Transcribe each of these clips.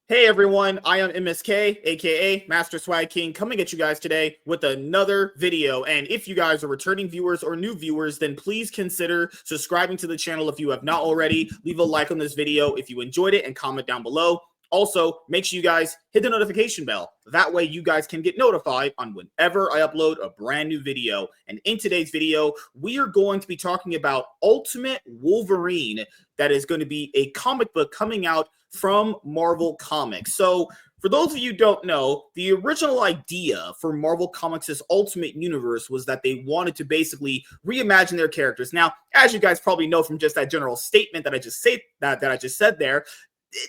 Hey everyone, I am MSK, aka Master Swag King, coming at you guys today with another video. And if you guys are returning viewers or new viewers, then please consider subscribing to the channel if you have not already. Leave a like on this video if you enjoyed it and comment down below. Also, make sure you guys hit the notification bell. That way you guys can get notified on whenever I upload a brand new video. And in today's video, we are going to be talking about Ultimate Wolverine. That is going to be a comic book coming out from Marvel Comics. So for those of you who don't know, the original idea for Marvel Comics' Ultimate Universe was that they wanted to basically reimagine their characters. Now, as you guys probably know from just that general statement that I just said there,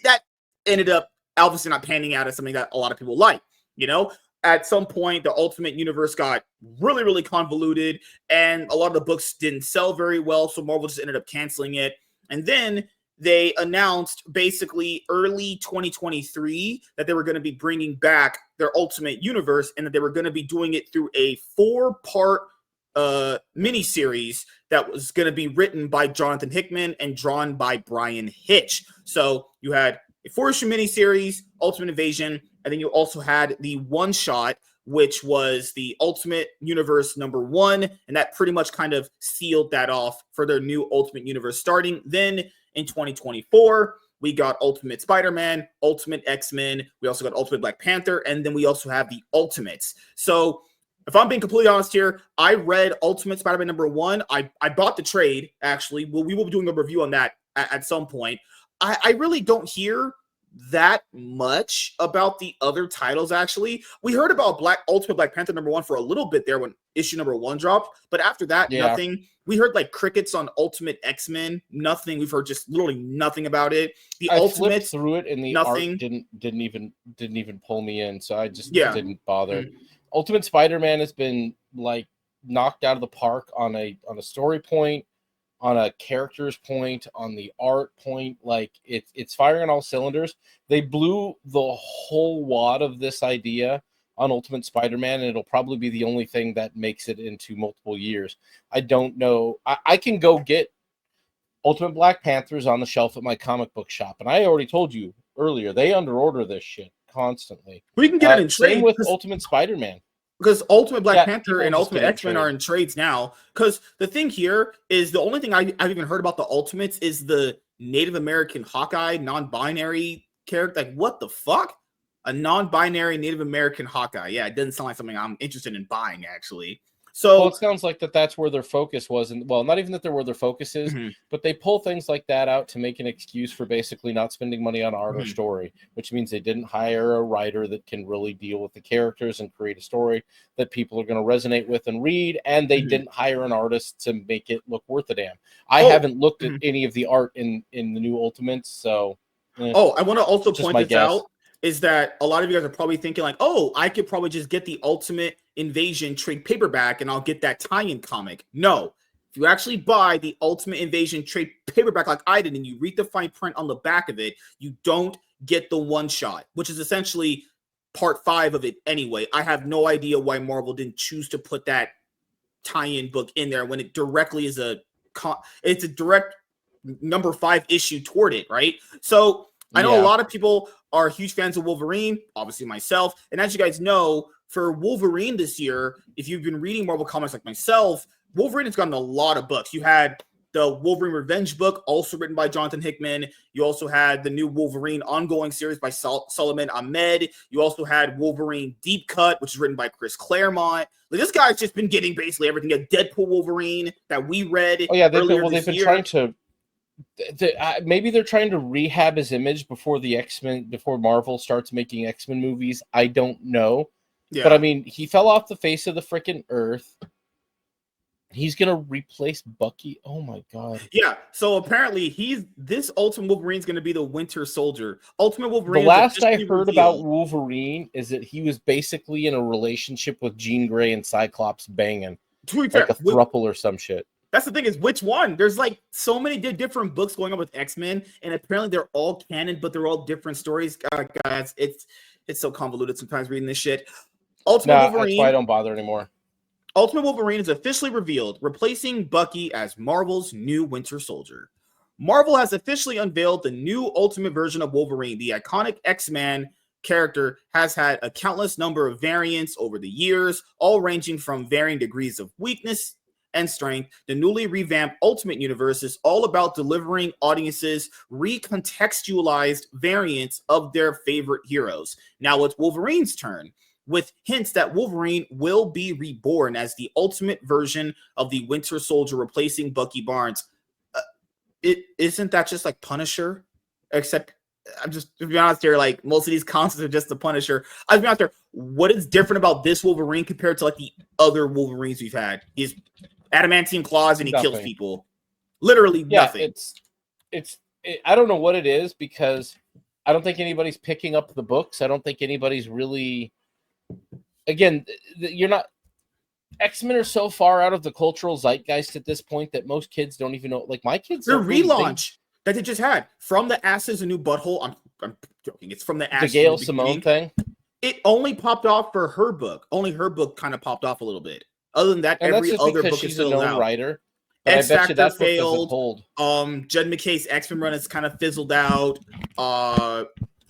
that ended up obviously not panning out as something that a lot of people like. You know, at some point, the Ultimate Universe got really, really convoluted, and a lot of the books didn't sell very well, so Marvel just ended up canceling it. And then they announced basically early 2023 that they were going to be bringing back their Ultimate Universe and that they were going to be doing it through a 4-part miniseries that was going to be written by Jonathan Hickman and drawn by Brian Hitch. So you had a 4-issue miniseries, Ultimate Invasion, and then you also had the one-shot, which was the Ultimate Universe #1, and that pretty much kind of sealed that off for their new Ultimate Universe starting. Then in 2024, we got Ultimate Spider-Man, Ultimate X-Men, we also got Ultimate Black Panther, and then we also have the Ultimates. So if I'm being completely honest here, I read Ultimate Spider-Man #1. I bought the trade, actually. We will be doing a review on that at some point. I really don't hear that much about the other titles, actually. We heard about Ultimate Black Panther #1 for a little bit there when issue #1 dropped, but after that, nothing. We heard like crickets on Ultimate X-Men, nothing. We've heard just literally nothing about it. The Ultimates through it and the nothing. art didn't even pull me in, so I just didn't bother. Ultimate Spider-Man has been like knocked out of the park on a story point, on a character's point, on the art point. Like it's firing on all cylinders. They blew the whole wad of this idea on Ultimate Spider-Man, and it'll probably be the only thing that makes it into multiple years. I don't know. I can go get Ultimate Black Panthers on the shelf at my comic book shop, and I already told you earlier, they underorder this shit constantly. We can get it in same trade with Ultimate Spider-Man. Because Ultimate Black Panther and Ultimate X-Men are in trades now. Because the thing here is the only thing I've even heard about the Ultimates is the Native American Hawkeye non-binary character. Like, what the fuck? A non-binary Native American Hawkeye. Yeah, it doesn't sound like something I'm interested in buying, actually. So well, it sounds like that's where their focus was. And well, not even that they're where their focus is, but they pull things like that out to make an excuse for basically not spending money on art or story, which means they didn't hire a writer that can really deal with the characters and create a story that people are going to resonate with and read. And they didn't hire an artist to make it look worth a damn. I haven't looked at any of the art in the new Ultimates. So, I want to also point this out. Is that a lot of you guys are probably thinking like, oh, I could probably just get the Ultimate Invasion trade paperback and I'll get that tie-in comic. No. If you actually buy the Ultimate Invasion trade paperback like I did and you read the fine print on the back of it, you don't get the one-shot, which is essentially part 5 of it anyway. I have no idea why Marvel didn't choose to put that tie-in book in there when it directly is it's a direct #5 issue toward it, right? So I know a lot of people are huge fans of Wolverine, obviously myself. And as you guys know, for Wolverine this year, if you've been reading Marvel Comics like myself, Wolverine has gotten a lot of books. You had the Wolverine Revenge book, also written by Jonathan Hickman. You also had the new Wolverine ongoing series by Solomon Ahmed. You also had Wolverine Deep Cut, which is written by Chris Claremont. Like, this guy's just been getting basically everything. A Deadpool Wolverine that we read. Oh yeah, they've been trying to. Maybe they're trying to rehab his image before Marvel starts making X-Men movies. I don't know. Yeah. But I mean, he fell off the face of the freaking earth. He's gonna replace Bucky. Oh my god. Yeah. So apparently this Ultimate Wolverine is gonna be the Winter Soldier. Ultimate Wolverine. The last I heard about Wolverine is that he was basically in a relationship with Jean Grey and Cyclops banging. To be fair, like a throuple or some shit. That's the thing is which one? There's like so many different books going on with X-Men, and apparently they're all canon, but they're all different stories. Guys, it's so convoluted sometimes reading this shit. Wolverine. That's why I don't bother anymore. Ultimate Wolverine is officially revealed, replacing Bucky as Marvel's new Winter Soldier. Marvel has officially unveiled the new Ultimate version of Wolverine. The iconic X-Man character has had a countless number of variants over the years, all ranging from varying degrees of weakness and strength. The newly revamped Ultimate Universe is all about delivering audiences recontextualized variants of their favorite heroes. Now it's Wolverine's turn, with hints that Wolverine will be reborn as the ultimate version of the Winter Soldier, replacing Bucky Barnes. Isn't that just like Punisher? Except, I'm just, to be honest here, like most of these concepts are just the Punisher. I'll be honest here, what is different about this Wolverine compared to like the other Wolverines we've had? Is adamantine claws and he kills people. Literally nothing. I don't know what it is, because I don't think anybody's picking up the books. I don't think anybody's really, again, you're not, X-Men are so far out of the cultural zeitgeist at this point that most kids don't even know. Like my kids, the relaunch that they just had, From the Ass is a New Butthole. I'm joking. It's From the Ass. The Gail Simone thing. It only popped off for her book. Only her book kind of popped off a little bit. Other than that, and every other book she's is still a known out. Writer. X Factor failed. Judd McKay's X-Men run has kind of fizzled out.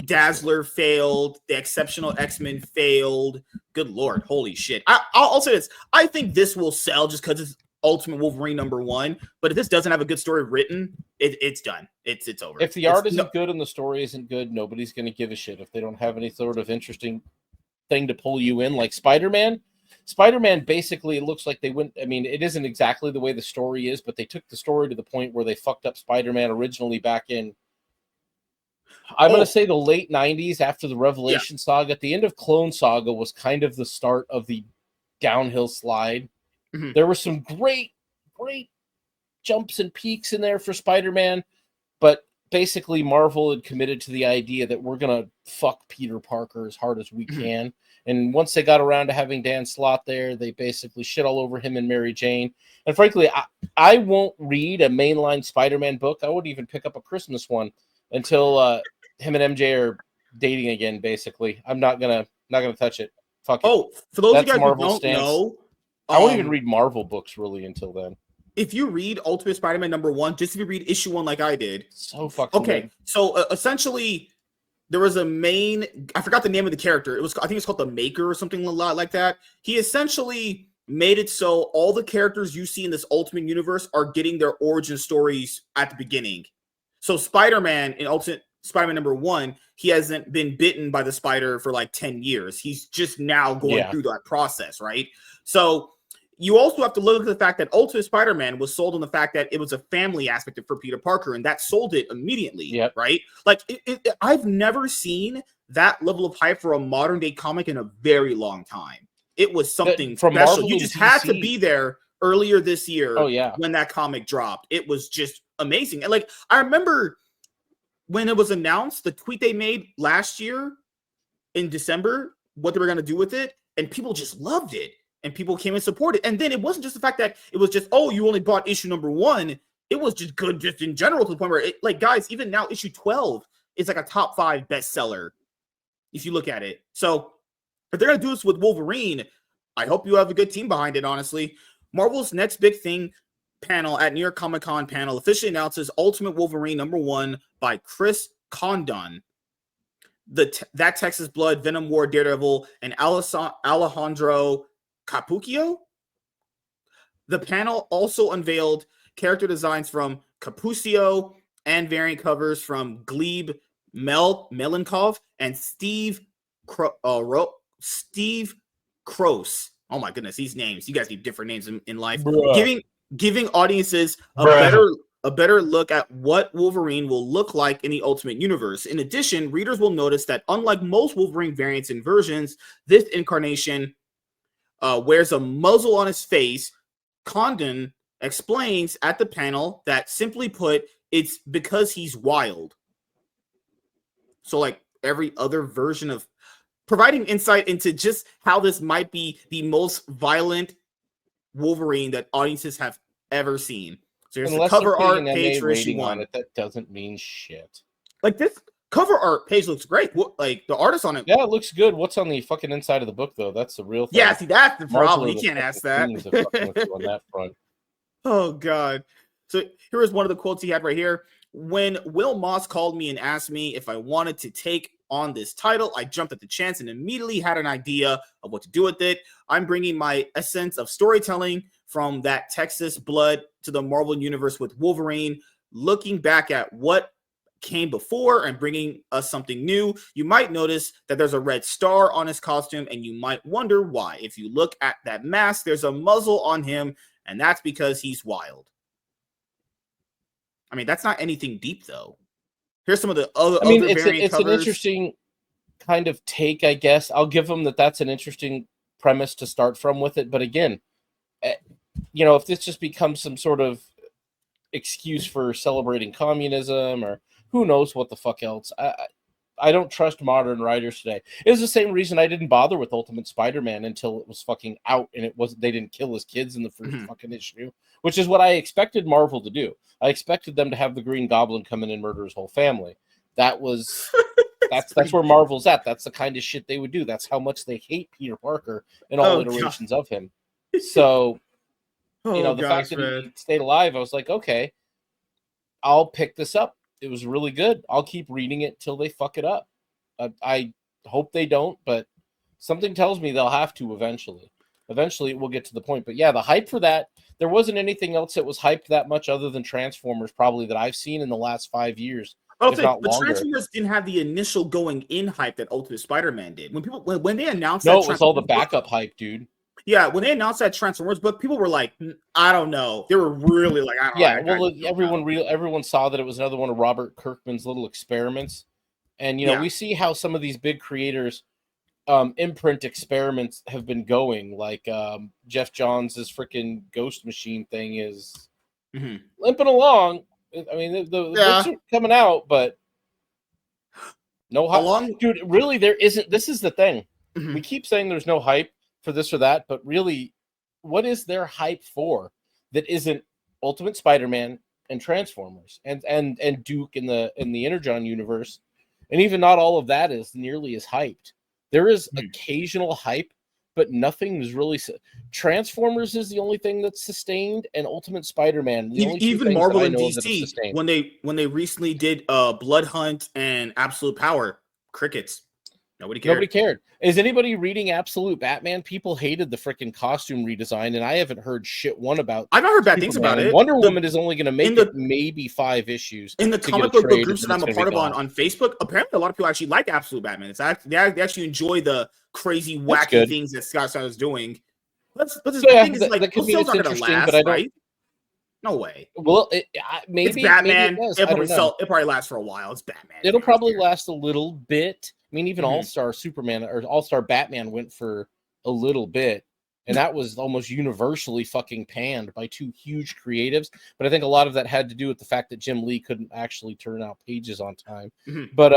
Dazzler failed. The Exceptional X-Men failed. Good Lord, holy shit! I'll say this: I think this will sell just because it's Ultimate Wolverine #1. But if this doesn't have a good story written, it's done. It's over. If the art isn't good and the story isn't good, nobody's going to give a shit. If they don't have any sort of interesting thing to pull you in, like Spider-Man. Spider-Man basically, it looks like they went. I mean, it isn't exactly the way the story is, but they took the story to the point where they fucked up Spider-Man originally back in, I'm going to say, the late 90s after the Revelation saga. At the end of Clone Saga was kind of the start of the downhill slide. Mm-hmm. There were some great jumps and peaks in there for Spider-Man, but basically Marvel had committed to the idea that we're going to fuck Peter Parker as hard as we can. And once they got around to having Dan Slott there, they basically shit all over him and Mary Jane. And frankly, I won't read a mainline Spider-Man book. I wouldn't even pick up a Christmas one until him and MJ are dating again, basically. I'm not gonna touch it. Fuck it. Oh, for those of you guys who don't know, I won't even read Marvel books really until then. If you read Ultimate Spider-Man #1, just if you read issue 1 like I did. So fucking good. So essentially, there was a main, I forgot the name of the character. I think it's called the Maker or something a lot like that. He essentially made it so all the characters you see in this Ultimate Universe are getting their origin stories at the beginning. So Spider-Man in Ultimate Spider-Man #1, he hasn't been bitten by the spider for like 10 years. He's just now going through that process, right? So you also have to look at the fact that Ultimate Spider-Man was sold on the fact that it was a family aspect for Peter Parker, and that sold it immediately, right? Like, I've never seen that level of hype for a modern-day comic in a very long time. It was something special. Marvel, you just had to be there earlier this year when that comic dropped. It was just amazing. And, like, I remember when it was announced, the tweet they made last year in December, what they were going to do with it, and people just loved it. And people came and supported. And then it wasn't just the fact that it was just, oh, you only bought issue #1. It was just good just in general to the point where, like, guys, even now, issue 12 is like a top 5 bestseller if you look at it. So if they're going to do this with Wolverine, I hope you have a good team behind it, honestly. Marvel's next big thing panel at New York Comic Con panel officially announces Ultimate Wolverine #1 by Chris Condon. That Texas Blood, Venom War, Daredevil, and Alejandro Capuccio. The panel also unveiled character designs from Capuccio and variant covers from Gleb Melenkov and Steve Kroos. Oh my goodness, these names. You guys need different names in life. Giving audiences a better look at what Wolverine will look like in the Ultimate Universe. In addition, readers will notice that unlike most Wolverine variants and versions, this incarnation wears a muzzle on his face. Condon explains at the panel that, simply put, it's because he's wild. So, like every other version of, providing insight into just how this might be the most violent Wolverine that audiences have ever seen. So here's the cover art page for issue 1. That doesn't mean shit. Like, this cover art page looks great. Like, the artist on it. Yeah, it looks good. What's on the fucking inside of the book, though? That's the real thing. Yeah, see, that's the problem. You can't ask that. On that front. Oh, God. So here is one of the quotes he had right here. When Will Moss called me and asked me if I wanted to take on this title, I jumped at the chance and immediately had an idea of what to do with it. I'm bringing my essence of storytelling from that Texas blood to the Marvel Universe with Wolverine, looking back at what came before and bringing us something new. You might notice that there's a red star on his costume, and you might wonder why. If you look at that mask, there's a muzzle on him, and that's because he's wild. I mean, that's not anything deep, though. Here's some of the other it's variant an interesting kind of take, I guess. I'll give them that's an interesting premise to start from with it. But again, if this just becomes some sort of excuse for celebrating communism or who knows what the fuck else, I don't trust modern writers today. It was the same reason I didn't bother with Ultimate Spider-Man until it was fucking out and they didn't kill his kids in the first fucking issue, which is what I expected Marvel to do. I expected them to have the Green Goblin come in and murder his whole family. That's where Marvel's at. That's the kind of shit they would do. That's how much they hate Peter Parker and all iterations of him. So, the fact that he stayed alive, I was like, okay, I'll pick this up. It was really good. I'll keep reading it till they fuck it up. I hope they don't, but something tells me they'll have to eventually. Eventually, we'll get to the point. But yeah, the hype for that, there wasn't anything else that was hyped that much other than Transformers, probably, that I've seen in the last 5 years. But Transformers didn't have the initial going in hype that Ultimate Spider-Man did. When they announced it was all the backup hype, dude. Yeah, when they announced that Transformers book, people were like, I don't know. They were really like, I don't know. Everyone saw that it was another one of Robert Kirkman's little experiments. And, we see how some of these big creators' imprint experiments have been going. Like Jeff Johns' freaking Ghost Machine thing is limping along. I mean, the books are coming out, but no hype. Dude, really, there isn't. This is the thing. We keep saying there's no hype for this or that, but really, what is their hype for that isn't Ultimate Spider-Man and Transformers and Duke in the Energon universe? And even not all of that is nearly as hyped. There is occasional hype, but nothing is really. Transformers is the only thing that's sustained, and Ultimate Spider-Man. Even Marvel and DC, when they recently did Blood Hunt and Absolute Power, crickets. Nobody cared. Is anybody reading Absolute Batman? People hated the freaking costume redesign, and I haven't heard shit about. I've not heard bad things about it. Wonder Woman is only going to make it maybe 5 issues. In the comic book groups that I'm a part of on Facebook, apparently a lot of people actually like Absolute Batman. They actually enjoy the crazy, wacky things that Scott Snyder's doing. The thing is, like, those sales aren't going to last, right? No way. Well, maybe it's Batman. Maybe it probably lasts for a while. It's Batman. It'll probably last a little bit. I mean, even All-Star Superman or All-Star Batman went for a little bit, and that was almost universally fucking panned by 2 huge creatives. But I think a lot of that had to do with the fact that Jim Lee couldn't actually turn out pages on time. But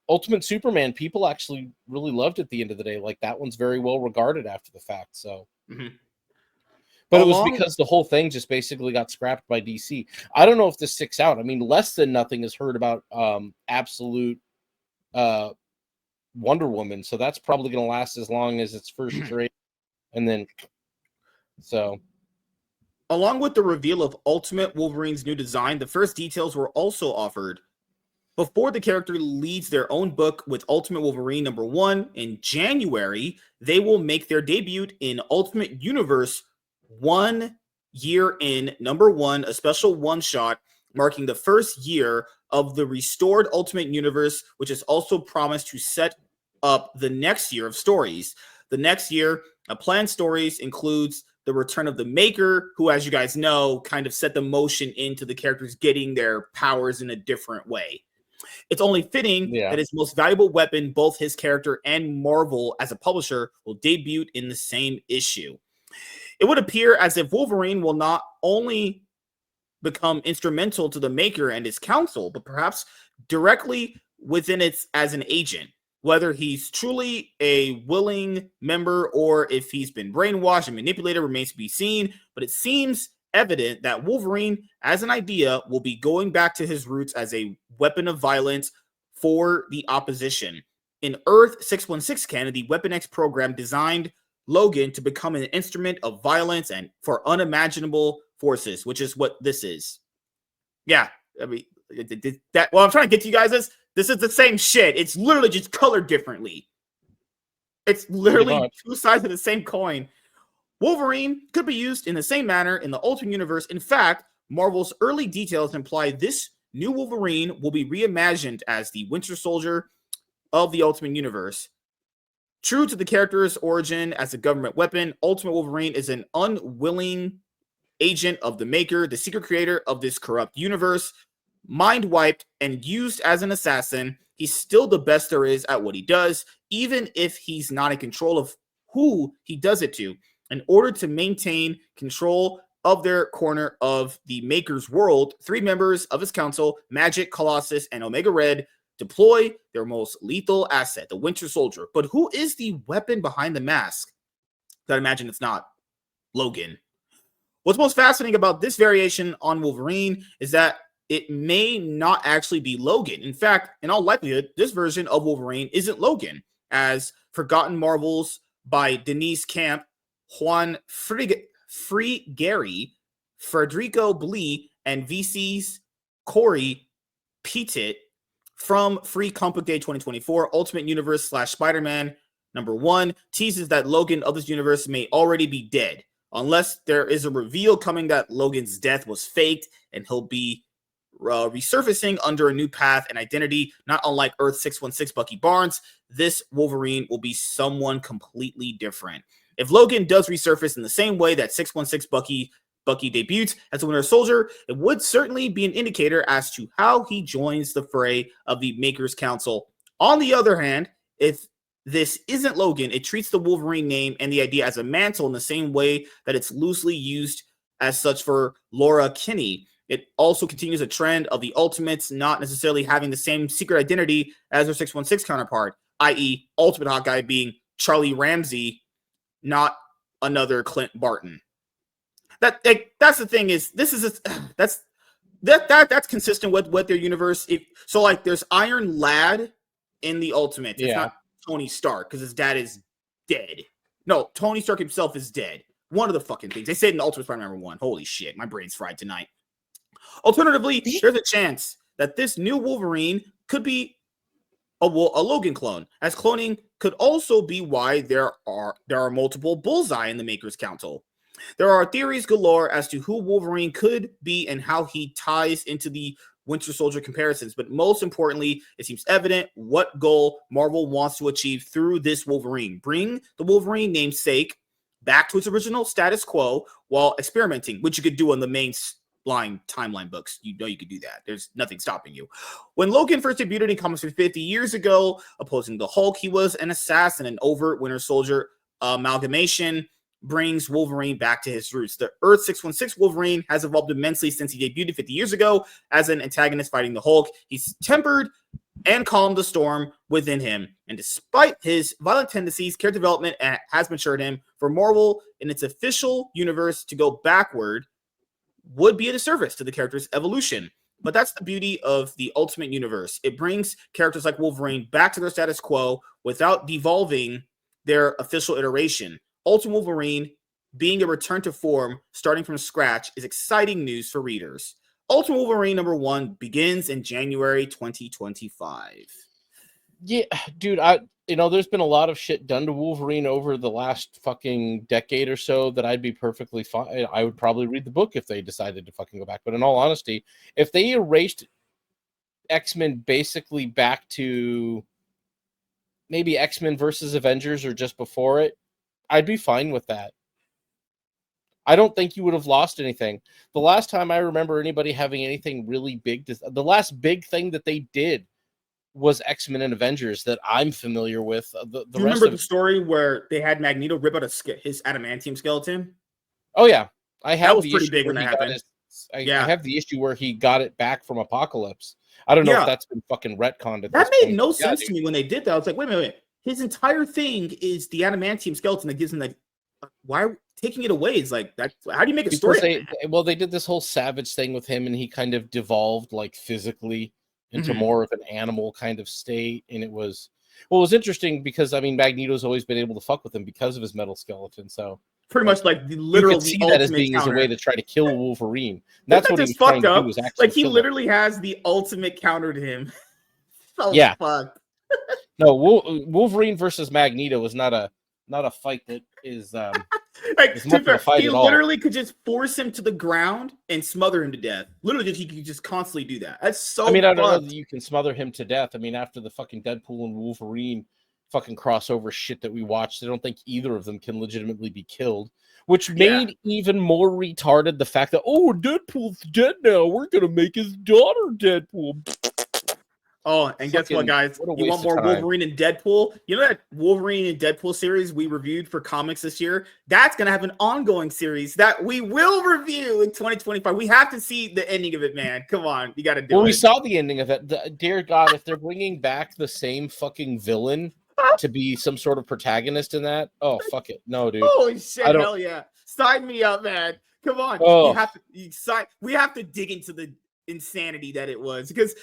Ultimate Superman, people actually really loved at the end of the day. Like, that one's very well regarded after the fact. So. But it was because the whole thing just basically got scrapped by DC. I don't know if this sticks out. I mean, less than nothing is heard about Absolute Wonder Woman, so that's probably going to last as long as its first trade, and then along with the reveal of Ultimate Wolverine's new design, the first details were also offered before the character leads their own book with Ultimate Wolverine #1 in January. They will make their debut in Ultimate Universe 1 year in #1, a special one-shot marking the first year of the restored Ultimate Universe, which is also promised to set up the next year of stories. The next year of planned stories includes the return of the Maker, who, as you guys know, kind of set the motion into the characters getting their powers in a different way. It's only fitting that his most valuable weapon, both his character and Marvel as a publisher, will debut in the same issue. It would appear as if Wolverine will not only become instrumental to the Maker and his council, but perhaps directly within it as an agent. Whether he's truly a willing member or if he's been brainwashed and manipulated remains to be seen, but it seems evident that Wolverine, as an idea, will be going back to his roots as a weapon of violence for the opposition. In Earth 616 canon, the Weapon X program designed Logan to become an instrument of violence and for unimaginable forces, which is what this is. Yeah, I mean that. Well, I'm trying to get to you guys this is the same shit. It's literally just colored differently. It's literally two sides of the same coin. Wolverine could be used in the same manner in the Ultimate Universe. In fact, Marvel's early details imply this new Wolverine will be reimagined as the Winter Soldier of the Ultimate Universe. True to the character's origin as a government weapon, Ultimate Wolverine is an unwilling agent of the Maker, the secret creator of this corrupt universe. Mind wiped and used as an assassin, he's still the best there is at what he does, even if he's not in control of who he does it to. In order to maintain control of their corner of the Maker's world, 3 members of his council, Magic, Colossus, and Omega Red, deploy their most lethal asset, the Winter Soldier. But who is the weapon behind the mask? I imagine it's not Logan. What's most fascinating about this variation on Wolverine is that it may not actually be Logan. In fact, in all likelihood, this version of Wolverine isn't Logan, as Forgotten Marvels by Denise Camp, Juan Frigeri, Federico Blee, and VC's Corey Petit from Free Comic Book Day 2024, Ultimate Universe / Spider-Man #1 teases that Logan of this universe may already be dead, unless there is a reveal coming that Logan's death was faked and he'll be resurfacing under a new path and identity. Not unlike Earth 616 Bucky Barnes, this Wolverine will be someone completely different. If Logan does resurface in the same way that 616 Bucky debuts as a Winter Soldier, it would certainly be an indicator as to how he joins the fray of the Maker's Council. On the other hand, if this isn't Logan, it treats the Wolverine name and the idea as a mantle in the same way that it's loosely used as such for Laura Kinney. It also continues a trend of the Ultimates not necessarily having the same secret identity as their 616 counterpart, i.e. Ultimate Hawkeye being Charlie Ramsey, not another Clint Barton. That's the thing is that's consistent with their universe. So like there's Iron Lad in the Ultimate. It's not Tony Stark because his dad is dead. No, Tony Stark himself is dead. One of the fucking things they said in the Ultimate Spider-Man #1. Holy shit, my brain's fried tonight. Alternatively, there's a chance that this new Wolverine could be a Logan clone, as cloning could also be why there are multiple Bullseye in the Maker's Council. There are theories galore as to who Wolverine could be and how he ties into the Winter Soldier comparisons, but most importantly, it seems evident what goal Marvel wants to achieve through this Wolverine. Bring the Wolverine namesake back to its original status quo while experimenting, which you could do on the main line timeline books. You know you could do that. There's nothing stopping you. When Logan first debuted in comics 50 years ago, opposing the Hulk, he was an assassin, an overt Winter Soldier amalgamation brings Wolverine back to his roots. The Earth 616 Wolverine has evolved immensely since he debuted 50 years ago as an antagonist fighting the Hulk. He's tempered and calmed the storm within him. And despite his violent tendencies, character development has matured him. For Marvel in its official universe to go backward would be a disservice to the character's evolution. But that's the beauty of the Ultimate Universe. It brings characters like Wolverine back to their status quo without devolving their official iteration. Ultimate Wolverine being a return to form, starting from scratch, is exciting news for readers. Ultimate Wolverine #1 begins in January 2025. Yeah, dude, there's been a lot of shit done to Wolverine over the last fucking decade or so that I'd be perfectly fine. I would probably read the book if they decided to fucking go back. But in all honesty, if they erased X-Men basically back to maybe X-Men versus Avengers or just before it, I'd be fine with that. I don't think you would have lost anything. The last time I remember anybody having anything really big, the last big thing that they did was X-Men and Avengers that I'm familiar with. Do you remember the story where they had Magneto rip out his adamantium skeleton? Oh yeah, I have. That was pretty big when that happened. I have the issue where he got it back from Apocalypse. I don't know if that's been fucking retconned. That made no sense to me when they did that. I was like, wait a minute. His entire thing is the adamantium skeleton that gives him like, why taking it away is like that. How do you make a story? They did this whole Savage thing with him, and he kind of devolved like physically into more of an animal kind of state. And it was interesting because I mean, Magneto's always been able to fuck with him because of his metal skeleton. So pretty much like the you literal could see the that as ultimate being as a counter. way to try to kill Wolverine. That's what he was just trying fucked to up. do, was actually Like he kill him. literally has the ultimate counter to him. So Yeah. fucked. No, Wolverine versus Magneto is not a fight that is like is much of a fight he at all. literally could just force him to the ground and smother him to death. Literally, he could just constantly do that. That's so. I mean, I don't know fucked. that you can smother him to death. I mean, after the fucking Deadpool and Wolverine fucking crossover shit that we watched, I don't think either of them can legitimately be killed. Which made even more retarded the fact that, oh, Deadpool's dead now. We're gonna make his daughter Deadpool. Oh, and guess what, guys? You want more Wolverine and Deadpool? You know that Wolverine and Deadpool series we reviewed for comics this year? That's going to have an ongoing series that we will review in 2025. We have to see the ending of it, man. Come on. You got to do it. Well, we saw the ending of it. Dear God, if they're bringing back the same fucking villain to be some sort of protagonist in that, oh, fuck it. No, dude. Holy shit, hell yeah. Sign me up, man. Come on. Oh. We have to dig into the insanity that it was, because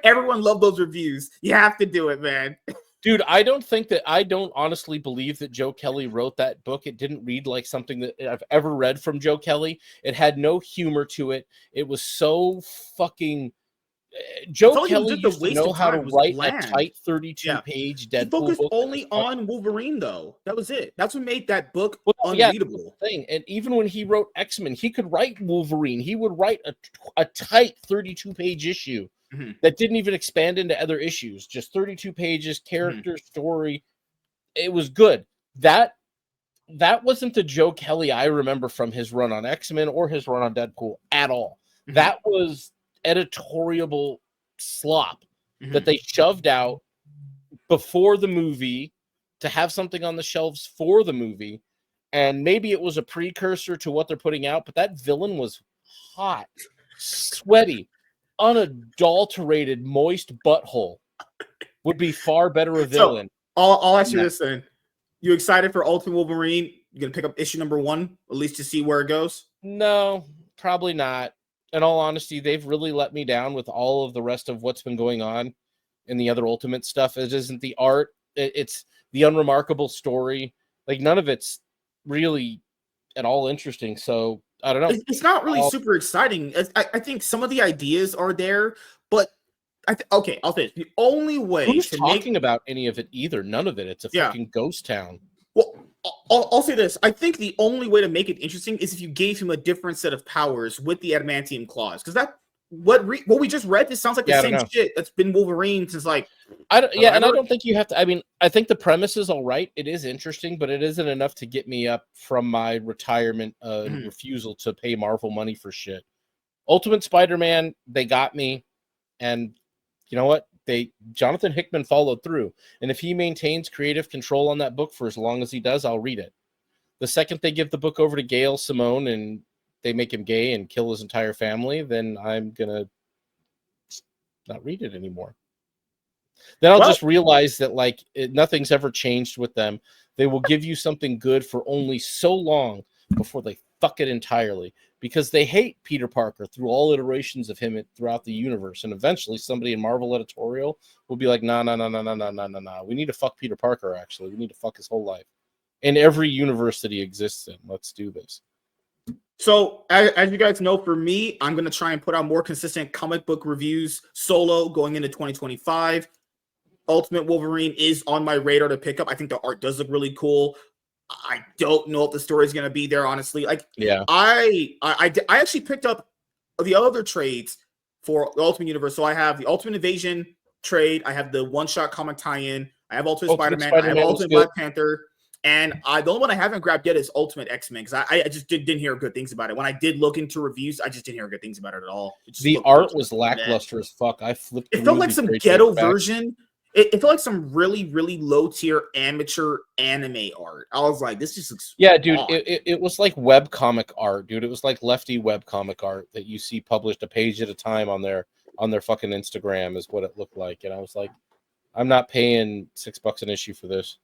everyone loved those reviews. You have to do it, man. Dude, I don't honestly believe that Joe Kelly wrote that book. It didn't read like something that I've ever read from Joe Kelly. It had no humor to it. It was so fucking Joe Kelly used to know how to write a tight 32-page Deadpool book. He focused only on Wolverine, though. That was it. That's what made that book unreadable. Thing. And even when he wrote X-Men, he could write Wolverine. He would write a tight 32-page issue that didn't even expand into other issues. Just 32 pages, character, story. It was good. That wasn't the Joe Kelly I remember from his run on X-Men or his run on Deadpool at all. That was editorial slop that they shoved out before the movie to have something on the shelves for the movie, and maybe it was a precursor to what they're putting out, but that villain was hot, sweaty, unadulterated, moist butthole. Would be far better a villain. So, I'll ask you this then. You excited for Ultimate Wolverine? You gonna pick up issue number 1 at least to see where it goes? No, probably not. In all honesty, they've really let me down with all of the rest of what's been going on in the other Ultimate stuff. It isn't the art. It's the unremarkable story. Like, none of it's really at all interesting. So, I don't know. It's not really super exciting. I think some of the ideas are there, but okay, I'll say it. The only way Who's talking about any of it either? None of it. It's a fucking ghost town. Well, I'll say this. I think the only way to make it interesting is if you gave him a different set of powers with the adamantium claws, because what we just read, this sounds like the same shit that's been Wolverine since like. I don't think you have to. I mean, I think the premise is all right. It is interesting, but it isn't enough to get me up from my retirement refusal to pay Marvel money for shit. Ultimate Spider-Man, they got me, and you know what? Jonathan Hickman followed through, and if he maintains creative control on that book for as long as he does, I'll read it. The second they give the book over to Gail Simone and they make him gay and kill his entire family, then I'm gonna not read it anymore. Then I'll just realize that nothing's ever changed with them. They will give you something good for only so long before they fuck it entirely, because they hate Peter Parker through all iterations of him throughout the universe. And eventually somebody in Marvel editorial will be like, no. We need to fuck Peter Parker, actually. We need to fuck his whole life. In every universe that he exists in. Let's do this. So, as you guys know, for me, I'm going to try and put out more consistent comic book reviews solo going into 2025. Ultimate Wolverine is on my radar to pick up. I think the art does look really cool. I don't know if the story is going to be there, honestly. I actually picked up the other trades for the Ultimate Universe. So I have the Ultimate Invasion trade. I have the one-shot comic tie-in. I have Ultimate Spider-Man. I have Ultimate Black Panther. And the only one I haven't grabbed yet is Ultimate X-Men, because I just didn't hear good things about it. When I did look into reviews, I just didn't hear good things about it at all. The art was lackluster as fuck. I flipped. It felt like some ghetto version. It felt like some really, really low-tier amateur anime art. I was like, this just looks dude, it was like webcomic art, dude. It was like lefty webcomic art that you see published a page at a time on their fucking Instagram is what it looked like. And I was like, I'm not paying $6 an issue for this.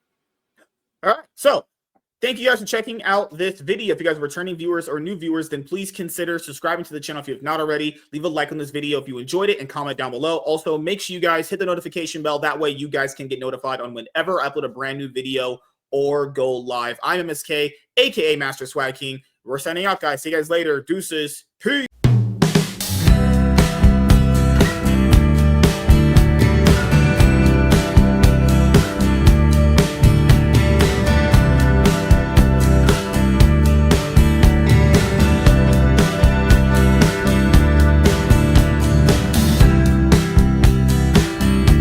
All right, so thank you guys for checking out this video. If you guys are returning viewers or new viewers, then please consider subscribing to the channel if you have not already. Leave a like on this video if you enjoyed it and comment down below. Also, make sure you guys hit the notification bell. That way you guys can get notified on whenever I upload a brand new video or go live. I'm MSK, aka Master Swag King. We're signing out, guys. See you guys later. Deuces. Peace.